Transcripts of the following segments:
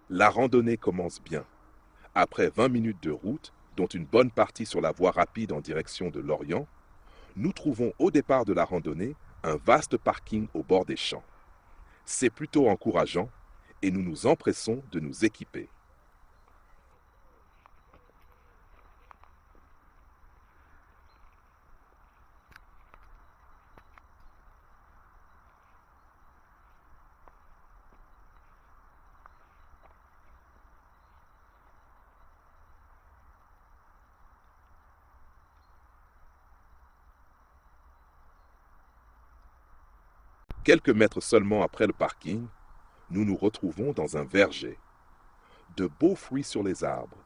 La randonnée commence bien. Après 20 minutes de route, dont une bonne partie sur la voie rapide en direction de Lorient, nous trouvons au départ de la randonnée un vaste parking au bord des champs. C'est plutôt encourageant et nous nous empressons de nous équiper. Quelques mètres seulement après le parking, nous nous retrouvons dans un verger. De beaux fruits sur les arbres.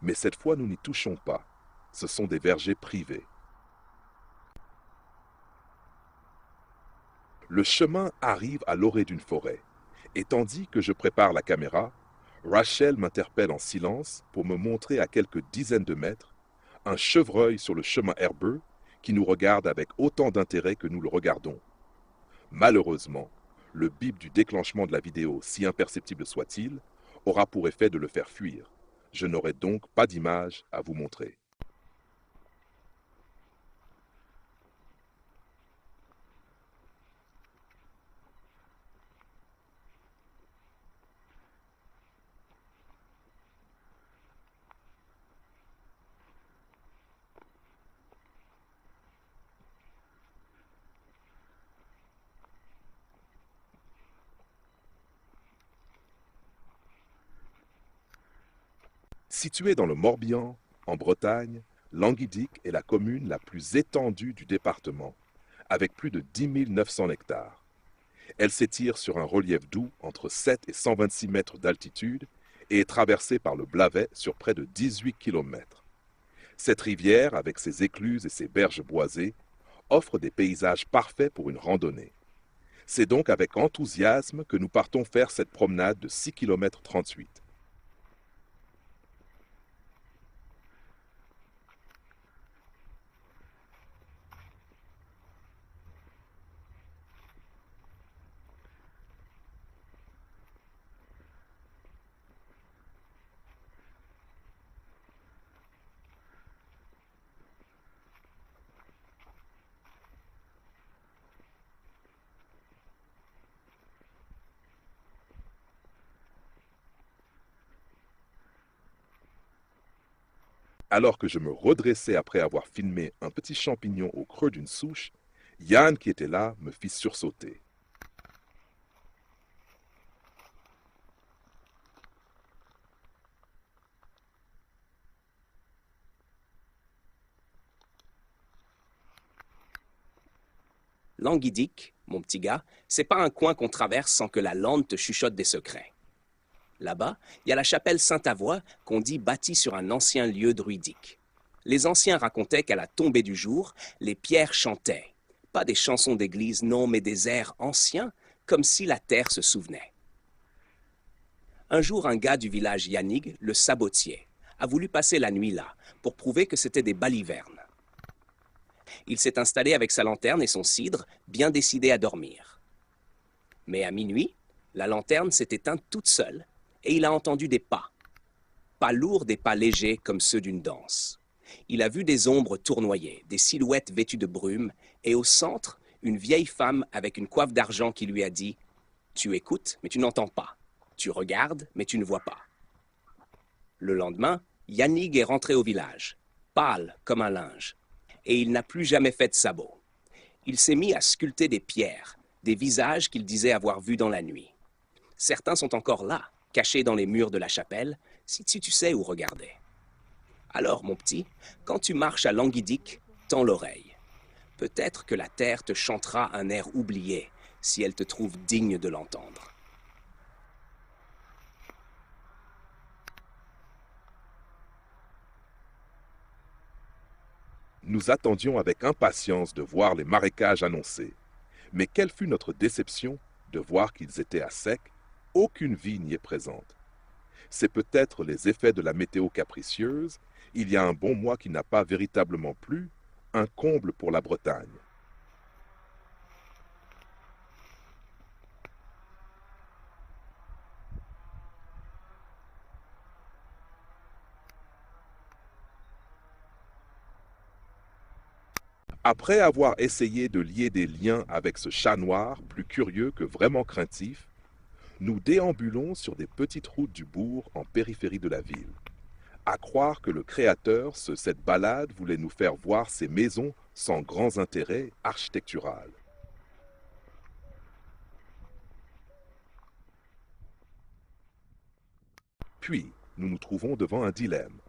Mais cette fois, nous n'y touchons pas. Ce sont des vergers privés. Le chemin arrive à l'orée d'une forêt. Et tandis que je prépare la caméra, Rachel m'interpelle en silence pour me montrer à quelques dizaines de mètres un chevreuil sur le chemin herbeux qui nous regarde avec autant d'intérêt que nous le regardons. Malheureusement, le bip du déclenchement de la vidéo, si imperceptible soit-il, aura pour effet de le faire fuir. Je n'aurai donc pas d'image à vous montrer. Située dans le Morbihan, en Bretagne, Languidic est la commune la plus étendue du département, avec plus de 10 900 hectares. Elle s'étire sur un relief doux entre 7 et 126 mètres d'altitude et est traversée par le Blavet sur près de 18 kilomètres. Cette rivière, avec ses écluses et ses berges boisées, offre des paysages parfaits pour une randonnée. C'est donc avec enthousiasme que nous partons faire cette promenade de 6 km 38. Alors que je me redressais après avoir filmé un petit champignon au creux d'une souche, Yann, qui était là, me fit sursauter. Languidic, mon petit gars, c'est pas un coin qu'on traverse sans que la lande te chuchote des secrets. Là-bas, il y a la chapelle Saint-Avoie qu'on dit bâtie sur un ancien lieu druidique. Les anciens racontaient qu'à la tombée du jour, les pierres chantaient. Pas des chansons d'église, non, mais des airs anciens, comme si la terre se souvenait. Un jour, un gars du village Yannig, le sabotier, a voulu passer la nuit là, pour prouver que c'était des balivernes. Il s'est installé avec sa lanterne et son cidre, bien décidé à dormir. Mais à minuit, la lanterne s'est éteinte toute seule et il a entendu des pas. Pas lourds, des pas légers comme ceux d'une danse. Il a vu des ombres tournoyer, des silhouettes vêtues de brume et au centre, une vieille femme avec une coiffe d'argent qui lui a dit « Tu écoutes, mais tu n'entends pas. Tu regardes, mais tu ne vois pas. » Le lendemain, Yannig est rentré au village, pâle comme un linge, et il n'a plus jamais fait de sabots. Il s'est mis à sculpter des pierres, des visages qu'il disait avoir vus dans la nuit. Certains sont encore là, cachés dans les murs de la chapelle, si tu sais où regarder. Alors, mon petit, quand tu marches à Languidic, tends l'oreille. Peut-être que la terre te chantera un air oublié, si elle te trouve digne de l'entendre. Nous attendions avec impatience de voir les marécages annoncés. Mais quelle fut notre déception de voir qu'ils étaient à sec, aucune vie n'y est présente. C'est peut-être les effets de la météo capricieuse, il y a un bon mois qui n'a pas véritablement plu, un comble pour la Bretagne. Après avoir essayé de lier des liens avec ce chat noir, plus curieux que vraiment craintif, nous déambulons sur des petites routes du bourg en périphérie de la ville. À croire que le créateur, cette balade, voulait nous faire voir ces maisons sans grands intérêts architectural. Puis, nous nous trouvons devant un dilemme.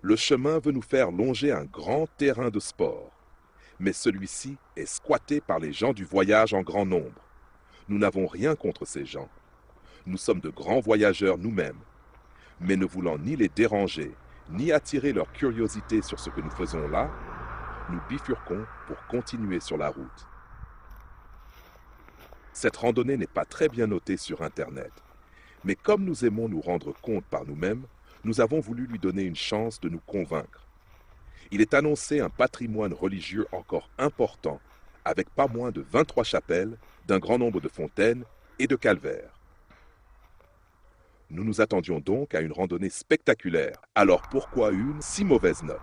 Le chemin veut nous faire longer un grand terrain de sport, mais celui-ci est squatté par les gens du voyage en grand nombre. Nous n'avons rien contre ces gens. Nous sommes de grands voyageurs nous-mêmes, mais ne voulant ni les déranger, ni attirer leur curiosité sur ce que nous faisons là, nous bifurquons pour continuer sur la route. Cette randonnée n'est pas très bien notée sur Internet, mais comme nous aimons nous rendre compte par nous-mêmes, nous avons voulu lui donner une chance de nous convaincre. Il est annoncé un patrimoine religieux encore important, avec pas moins de 23 chapelles, d'un grand nombre de fontaines et de calvaires. Nous nous attendions donc à une randonnée spectaculaire, alors pourquoi une si mauvaise note?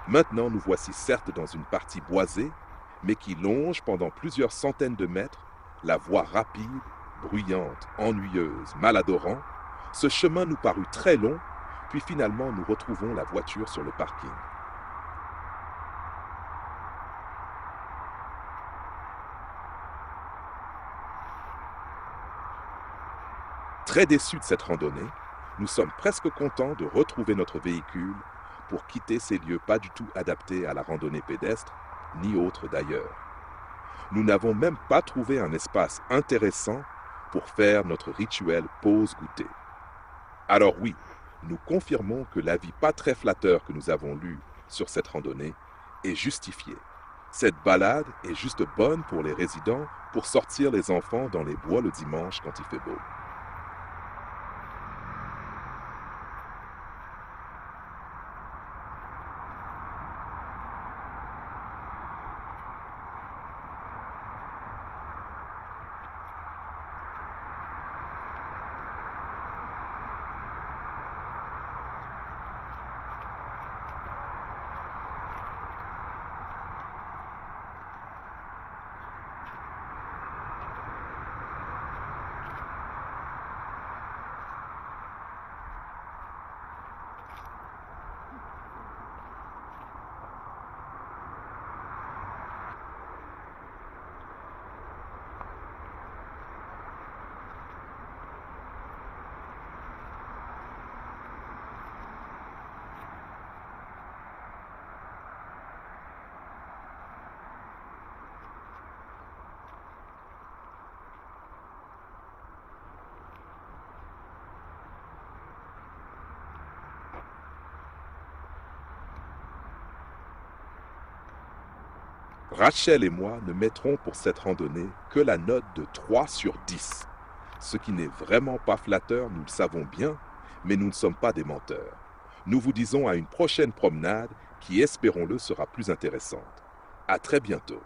Maintenant, nous voici certes dans une partie boisée, mais qui longe pendant plusieurs centaines de mètres la voie rapide, bruyante, ennuyeuse, maladorant. Ce chemin nous parut très long, puis finalement nous retrouvons la voiture sur le parking. Très déçus de cette randonnée, nous sommes presque contents de retrouver notre véhicule pour quitter ces lieux pas du tout adaptés à la randonnée pédestre, ni autres d'ailleurs. Nous n'avons même pas trouvé un espace intéressant pour faire notre rituel pause goûter. Alors oui, nous confirmons que l'avis pas très flatteur que nous avons lu sur cette randonnée est justifié. Cette balade est juste bonne pour les résidents pour sortir les enfants dans les bois le dimanche quand il fait beau. Rachel et moi ne mettrons pour cette randonnée que la note de 3 sur 10. Ce qui n'est vraiment pas flatteur, nous le savons bien, mais nous ne sommes pas des menteurs. Nous vous disons à une prochaine promenade qui, espérons-le, sera plus intéressante. À très bientôt.